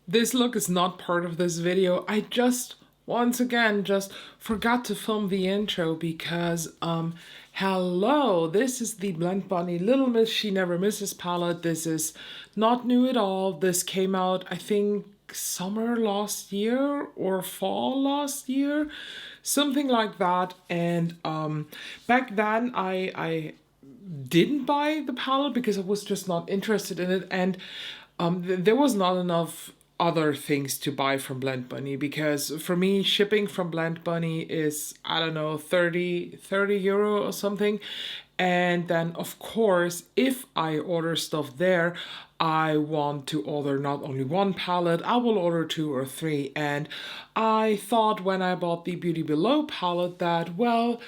This look is not part of this video. I just, once again, just forgot to film the intro because, hello, this is the Blend Bunny Little Miss She Never Misses palette. This is not new at all. This came out, I think, summer last year or fall last year, something like that. And back then I didn't buy the palette because I was just not interested in it, and there was not enough other things to buy from Blend Bunny, because for me shipping from Blend Bunny is, I don't know, 30 euro or something. And then of course if I order stuff there, I want to order not only one palette, I will order 2 or 3. And I thought when I bought the Beauty Below palette that, well,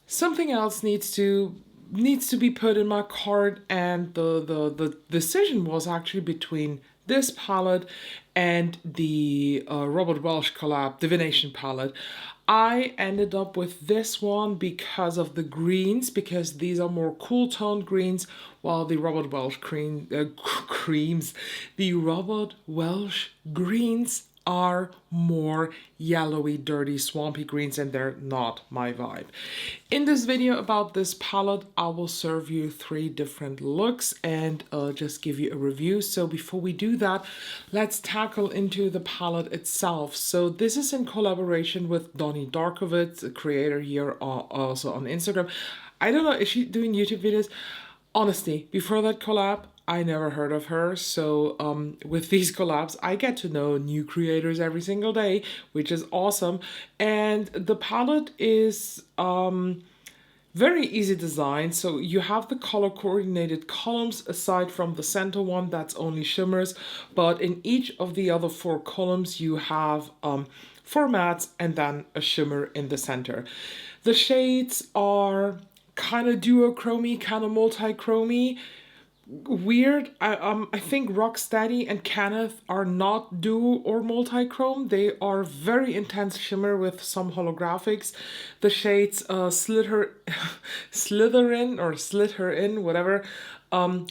something else needs to be put in my cart, and the decision was actually between this palette and the Robert Welsh collab Divination palette. I ended up with this one because of the greens, because these are more cool toned greens, while the Robert Welsh the Robert Welsh greens are more yellowy, dirty, swampy greens, and they're not my vibe. In this video about this palette, I will serve you 3 different looks and just give you a review. So before we do that, let's tackle into the palette itself. So this is in collaboration with DONI, Darkowitz, a creator here also on Instagram. I don't know, is she doing YouTube videos? Honestly, before that collab, I never heard of her. So with these collabs, I get to know new creators every single day, which is awesome. And the palette is very easy design. So you have the color coordinated columns aside from the center one that's only shimmers, but in each of the other 4 columns you have 4 mattes and then a shimmer in the center. The shades are kind of duochromy, kind of multi-chromy. Weird. I think Rocksteady and Kenneth are not duo or multi-chrome. They are very intense shimmer with some holographics. The shades Slytherin or Slither in, whatever,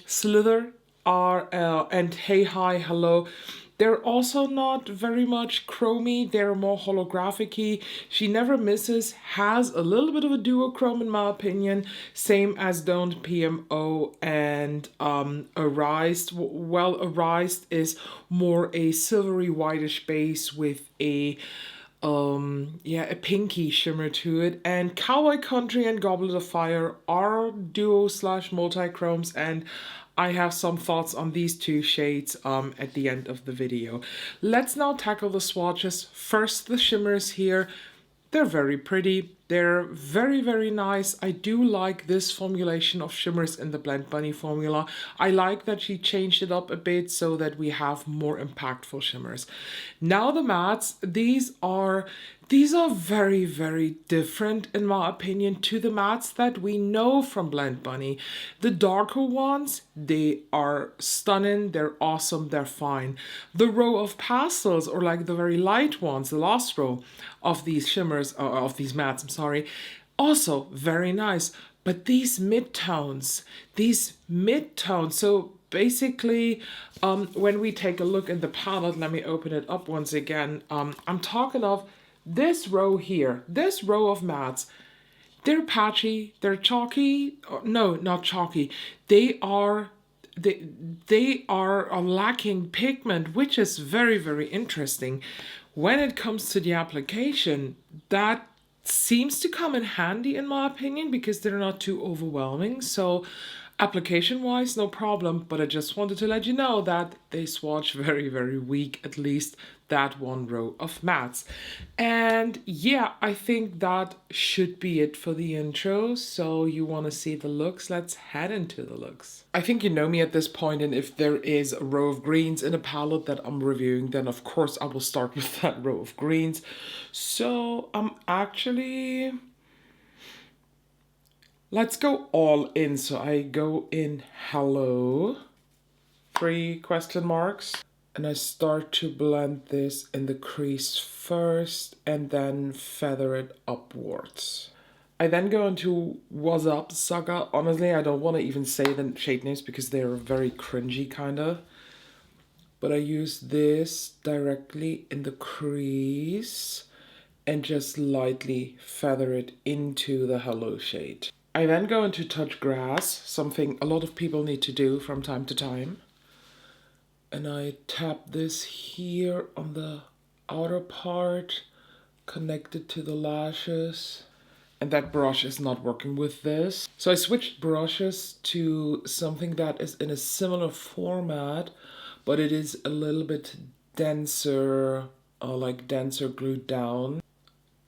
Slither are and Hey Hi Hello. They're also not very much chromy, they're more holographic-y. She Never Misses has a little bit of a duochrome in my opinion, same as Don't PMO and Arised. Well, Arised is more a silvery whitish base with a a pinky shimmer to it. And Cowboy Country and Goblet of Fire are duo slash multi-chromes, and I have some thoughts on these 2 shades at the end of the video. Let's now tackle the swatches. First, the shimmers here. They're very pretty. They're very, very nice. I do like this formulation of shimmers in the Blend Bunny formula. I like that she changed it up a bit so that we have more impactful shimmers. Now the mattes, these are very, very different in my opinion to the mattes that we know from Blend Bunny. The darker ones, they are stunning, they're awesome, they're fine. The row of pastels, or like the very light ones, the last row of these shimmers, of these mattes, I'm sorry, also very nice. But these midtones, so basically, when we take a look in the palette, let me open it up once again. I'm talking of this row here, this row of mattes. They're patchy, they're chalky. No, not chalky. They are lacking pigment, which is very, very interesting. When it comes to the application, that seems to come in handy in my opinion because they're not too overwhelming. So application wise, no problem, but I just wanted to let you know that they swatch very, very weak, at least that 1 row of mattes. And yeah, I think that should be it for the intro. So you want to see the looks? Let's head into the looks. I think you know me at this point, and if there is a row of greens in a palette that I'm reviewing, then of course I will start with that row of greens. So let's go all in. So I go in hello, 3 question marks. And I start to blend this in the crease first and then feather it upwards. I then go into What's Up Saga. Honestly, I don't want to even say the shade names because they're very cringy kinda. but I use this directly in the crease and just lightly feather it into the Hello shade. I then go into Touch Grass, something a lot of people need to do from time to time. And I tap this here on the outer part, connected to the lashes. And that brush is not working with this. So I switched brushes to something that is in a similar format, but it is a little bit denser, like denser glued down.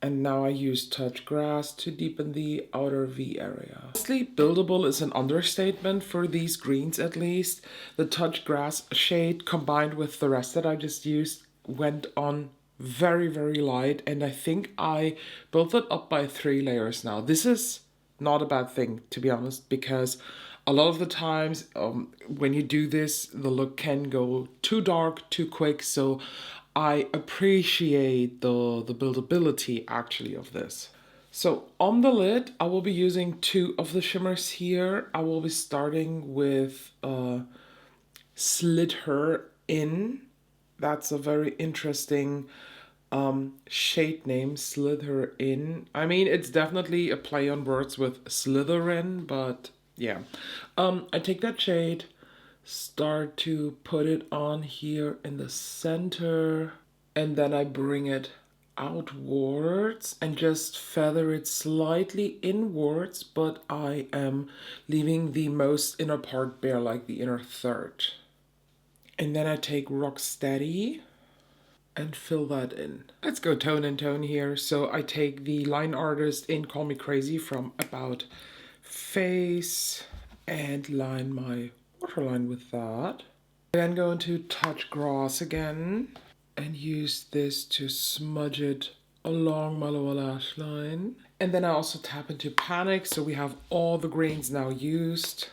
And now I use Touch Grass to deepen the outer V area. Honestly, buildable is an understatement for these greens at least. The Touch Grass shade combined with the rest that I just used went on very, very light. And I think I built it up by 3 layers now. This is not a bad thing, to be honest, because a lot of the times when you do this, the look can go too dark, too quick. So I appreciate the buildability actually of this. So on the lid, I will be using 2 of the shimmers here. I will be starting with Slid Her In. That's a very interesting shade name, Slid Her In. I mean, it's definitely a play on words with Slytherin, but yeah. I take that shade, start to put it on here in the center, and then I bring it outwards and just feather it slightly inwards, but I am leaving the most inner part bare, like the inner third. And then I take Rocksteady and fill that in. Let's go tone and tone here. So I take the Line Artist in Call Me Crazy from About Face and line my waterline with that. I then go into Touch Grass again and use this to smudge it along my lower lash line. And then I also tap into Panic, so we have all the greens now used,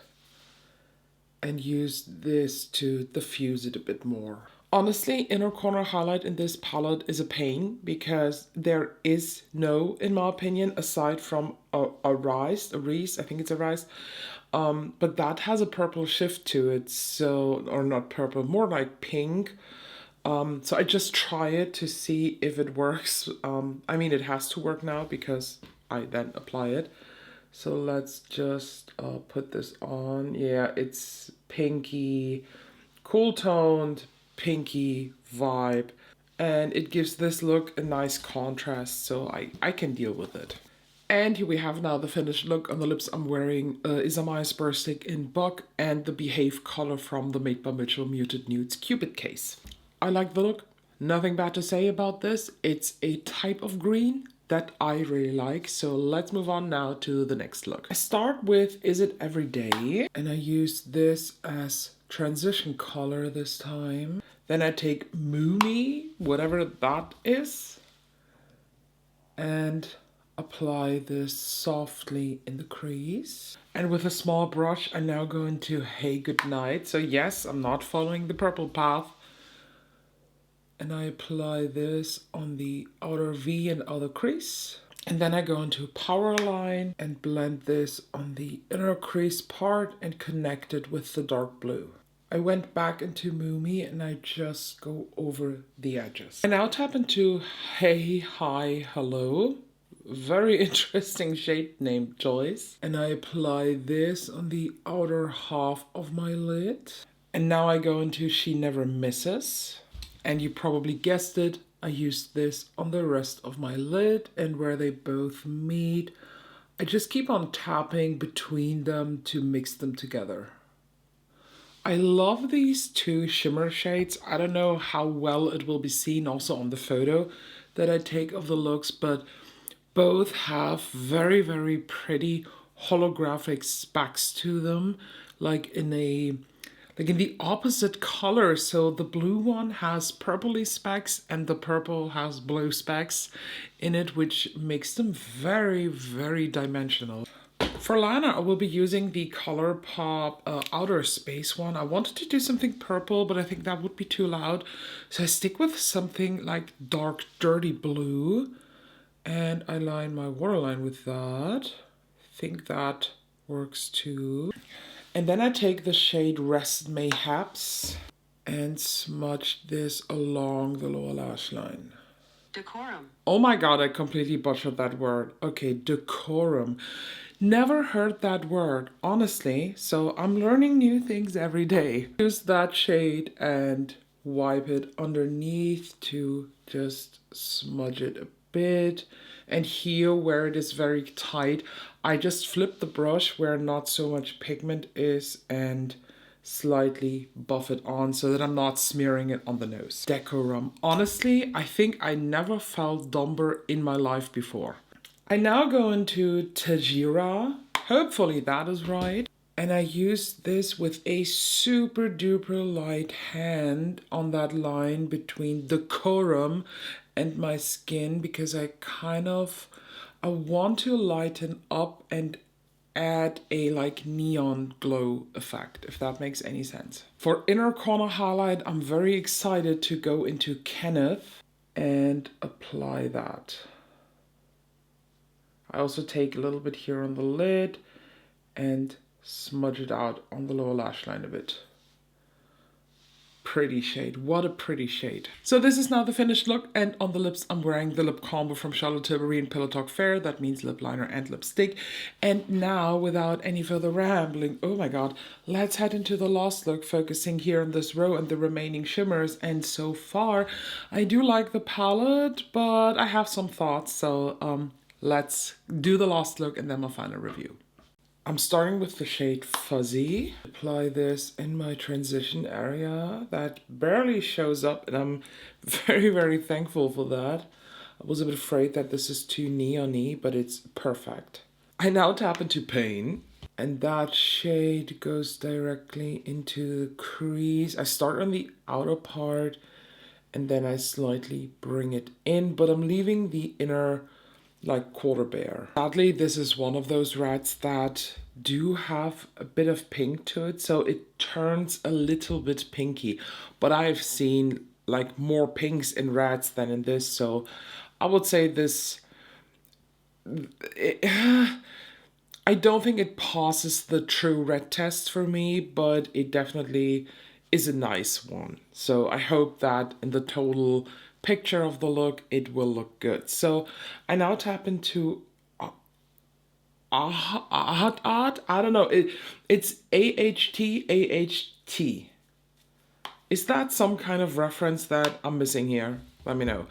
and use this to diffuse it a bit more. Honestly, inner corner highlight in this palette is a pain because there is no, in my opinion, aside from a Rise, I think it's a Rise, but that has a purple shift to it, so, or not purple, more like pink. So I just try it to see if it works. I mean, it has to work now because I then apply it. So let's just put this on. Yeah, it's pinky, cool toned, pinky vibe. And it gives this look a nice contrast, so I can deal with it. And here we have now the finished look. On the lips I'm wearing Isamaya Spur Stick in Buck and the Behave color from the Made by Mitchell Muted Nudes Cupid case. I like the look. Nothing bad to say about this. It's a type of green that I really like. So let's move on now to the next look. I start with Is It Everyday? And I use this as transition color this time. Then I take Moony, whatever that is, and apply this softly in the crease. And with a small brush, I now go into Hey Goodnight. So yes, I'm not following the purple path. And I apply this on the outer V and outer crease. And then I go into Powerline and blend this on the inner crease part and connect it with the dark blue. I went back into Moomy and I just go over the edges. I now tap into Hey, Hi, Hello. Very interesting shade name choice. And I apply this on the outer half of my lid. And now I go into She Never Misses. And you probably guessed it, I used this on the rest of my lid, and where they both meet, I just keep on tapping between them to mix them together. I love these 2 shimmer shades. I don't know how well it will be seen also on the photo that I take of the looks, but both have very, very pretty holographic specks to them, like in the opposite color. So the blue one has purpley specks and the purple has blue specks in it, which makes them very, very dimensional. For liner, I will be using the ColourPop Outer Space one. I wanted to do something purple, but I think that would be too loud. So I stick with something like dark, dirty blue. And I line my waterline with that. I think that works too. And then I take the shade Rest Mayhaps and smudge this along the lower lash line. Decorum. Oh my god, I completely butchered that word. Okay, decorum. Never heard that word, honestly, so I'm learning new things every day. Use that shade and wipe it underneath to just smudge it a bit. And here where it is very tight, I just flip the brush where not so much pigment is and slightly buff it on so that I'm not smearing it on the nose. Decorum. Honestly, I think I never felt dumber in my life before. I now go into Tajira. Hopefully that is right. And I use this with a super duper light hand on that line between the decorum and my skin because I want to lighten up and add a like neon glow effect, if that makes any sense. For inner corner highlight, I'm very excited to go into Kenneth and apply that. I also take a little bit here on the lid and smudge it out on the lower lash line a bit. Pretty shade. What a pretty shade. So this is now the finished look, and on the lips I'm wearing the lip combo from Charlotte Tilbury in Pillow Talk Fair. That means lip liner and lipstick. And now, without any further rambling, oh my god, let's head into the last look, focusing here on this row and the remaining shimmers. And so far, I do like the palette, but I have some thoughts, so let's do the last look and then we'll find a review. I'm starting with the shade Fuzzy. Apply this in my transition area that barely shows up, and I'm very, very thankful for that. I was a bit afraid that this is too neon-y, but it's perfect. I now tap into Pain, and that shade goes directly into the crease. I start on the outer part, and then I slightly bring it in, but I'm leaving the inner like quarter bare. Sadly, this is one of those reds that do have a bit of pink to it, so it turns a little bit pinky. But I've seen like more pinks in reds than in this, so I would say this... I don't think it passes the true red test for me, but it definitely is a nice one. So I hope that in the total picture of the look, it will look good. So I now tap into I don't know. It's AHT. Is that some kind of reference that I'm missing here? Let me know.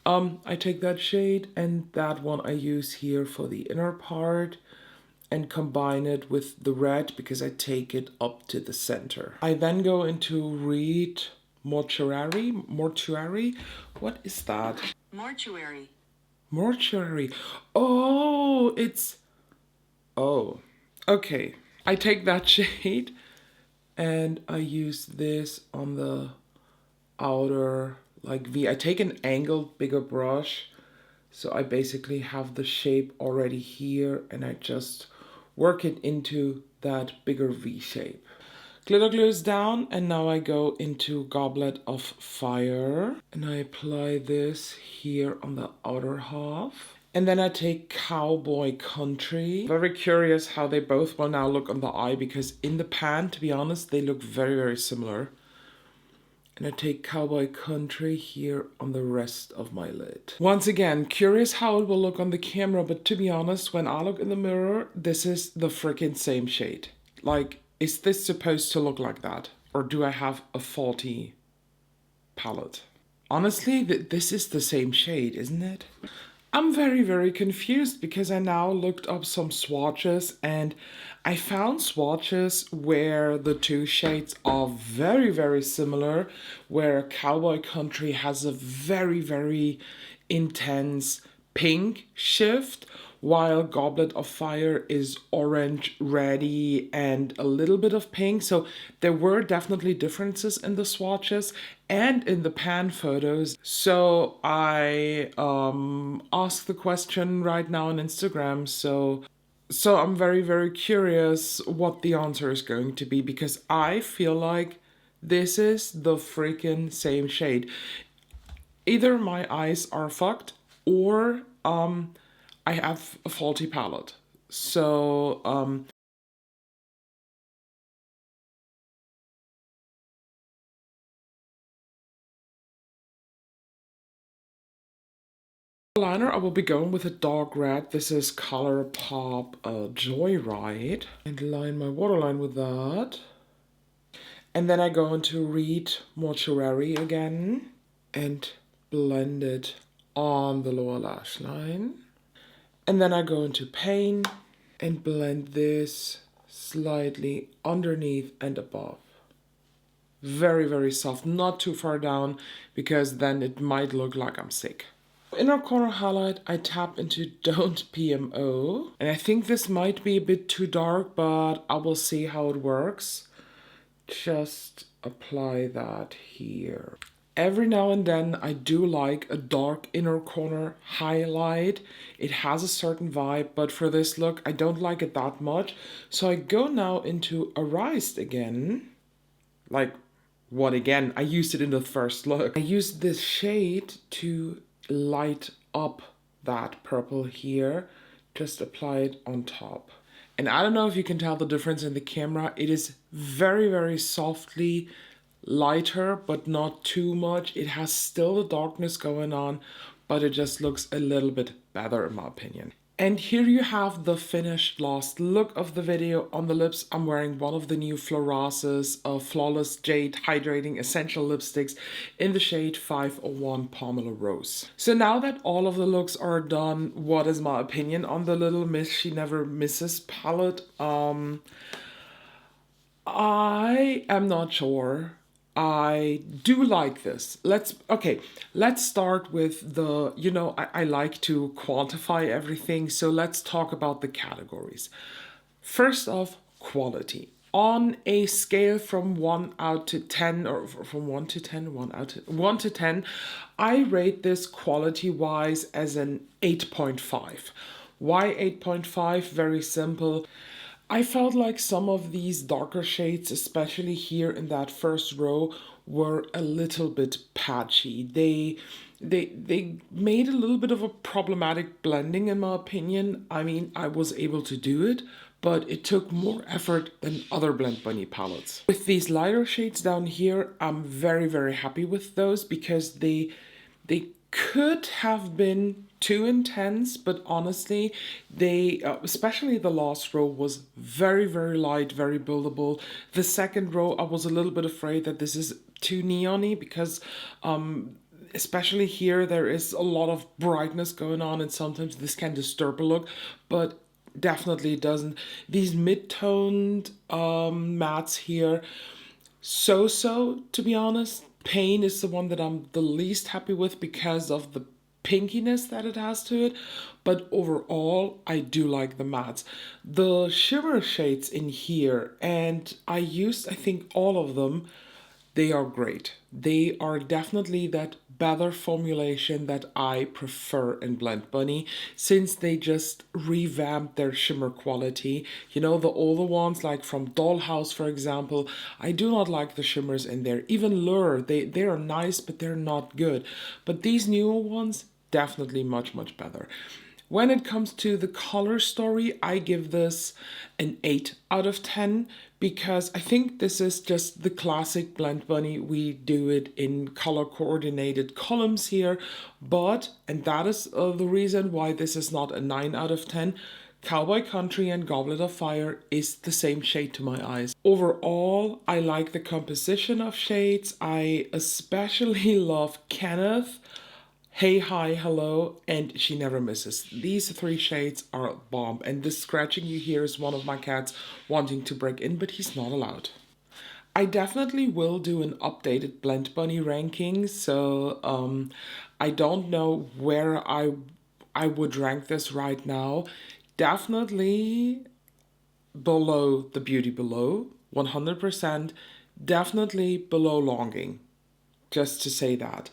I take that shade, and that one I use here for the inner part and combine it with the red because I take it up to the center. I then go into Read Mortuary. What is that? Mortuary. Mortuary. Oh, it's... Oh, okay. I take that shade and I use this on the outer like V. I take an angled bigger brush, so I basically have the shape already here and I just work it into that bigger V shape. Glitter glue is down, and now I go into Goblet of Fire and I apply this here on the outer half. And then I take Cowboy Country. Very curious how they both will now look on the eye, because in the pan, to be honest, they look very, very similar. And I take Cowboy Country here on the rest of my lid. Once again, curious how it will look on the camera, but to be honest, when I look in the mirror, this is the freaking same shade. Like, is this supposed to look like that? Or do I have a faulty palette? Honestly, this is the same shade, isn't it? I'm very, very confused because I now looked up some swatches and I found swatches where the two shades are very, very similar, where Cowboy Country has a very, very intense pink shift, while Goblet of Fire is orange, reddy, and a little bit of pink. So there were definitely differences in the swatches and in the pan photos. So I asked the question right now on Instagram. So I'm very, very curious what the answer is going to be, because I feel like this is the freaking same shade. Either my eyes are fucked or I have a faulty palette. So Liner, I will be going with a dark red. This is ColourPop Joyride. And line my waterline with that. And then I go into Read Mortuary again and blend it on the lower lash line. And then I go into Paint and blend this slightly underneath and above. Very, very soft, not too far down, because then it might look like I'm sick. Inner corner highlight, I tap into Don't PMO. And I think this might be a bit too dark, but I will see how it works. Just apply that here. Every now and then I do like a dark inner corner highlight. It has a certain vibe, but for this look, I don't like it that much. So I go now into Erased again. Like, what again? I used it in the first look. I used this shade to light up that purple here. Just apply it on top. And I don't know if you can tell the difference in the camera. It is very, very softly lighter, but not too much. It has still the darkness going on, but it just looks a little bit better in my opinion. And here you have the finished last look of the video. On the lips, I'm wearing one of the new Florasis Flawless Jade Hydrating Essential Lipsticks in the shade 501 Pomelo Rose. So now that all of the looks are done, what is my opinion on the Little Miss She Never Misses palette? I am not sure. I do like this. Let's start with the, I like to quantify everything. So let's talk about the categories. First off, quality. On a scale from 1 out to 10, or from 1 to 10, 1 to 10, I rate this quality-wise as an 8.5. Why 8.5? Very simple. I felt like some of these darker shades, especially here in that first row, were a little bit patchy. They made a little bit of a problematic blending in my opinion. I mean, I was able to do it, but it took more effort than other Blend Bunny palettes. With these lighter shades down here, I'm very, very happy with those because they could have been too intense, but honestly, they, especially the last row, was very, very light, very buildable. The second row, I was a little bit afraid that this is too neon-y because especially here, there is a lot of brightness going on and sometimes this can disturb a look, but definitely it doesn't. These mid-toned mattes here, so-so, to be honest. Pain is the one that I'm the least happy with because of the pinkiness that it has to it, but overall I do like the mattes. The shimmer shades in here, and I used I think all of them, they are great. They are definitely that better formulation that I prefer in Blend Bunny, since they just revamped their shimmer quality. You know, the older ones, like from Dollhouse, for example, I do not like the shimmers in there. Even Lure, they are nice, but they're not good. But these newer ones, definitely much, much better. When it comes to the color story, I give this an 8 out of 10 because I think this is just the classic Blend Bunny. We do it in color coordinated columns here, but, and that is the reason why this is not a 9 out of 10, Cowboy Country and Goblet of Fire is the same shade to my eyes. Overall, I like the composition of shades. I especially love Kenneth, Hey, Hi, Hello, and She Never Misses. These three shades are a bomb, and this scratching you hear is one of my cats wanting to break in, but he's not allowed. I definitely will do an updated Blend Bunny ranking, so I don't know where I would rank this right now. Definitely below the Beauty Below, 100%. Definitely below Longing, just to say that.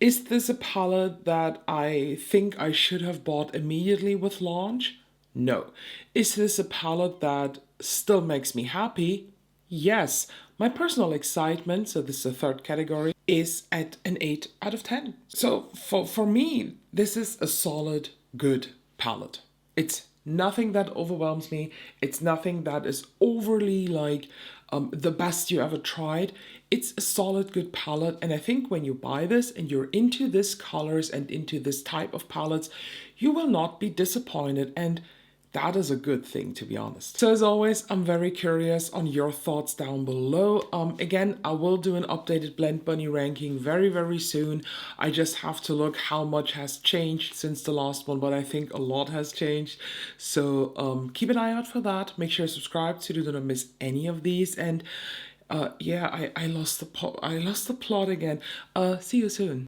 Is this a palette that I think I should have bought immediately with launch? No. Is this a palette that still makes me happy? Yes. My personal excitement, so this is the third category, is at an 8 out of 10. So for me, this is a solid, good palette. It's nothing that overwhelms me. It's nothing that is overly like the best you ever tried. it's a solid, good palette. And I think when you buy this and you're into this colors and into this type of palettes, you will not be disappointed. And that is a good thing, to be honest. So as always, I'm very curious on your thoughts down below. Again, I will do an updated Blend Bunny ranking very, very soon. I just have to look how much has changed since the last one, but I think a lot has changed. So keep an eye out for that. Make sure to subscribe so you don't miss any of these. And yeah, I lost the plot again. See you soon.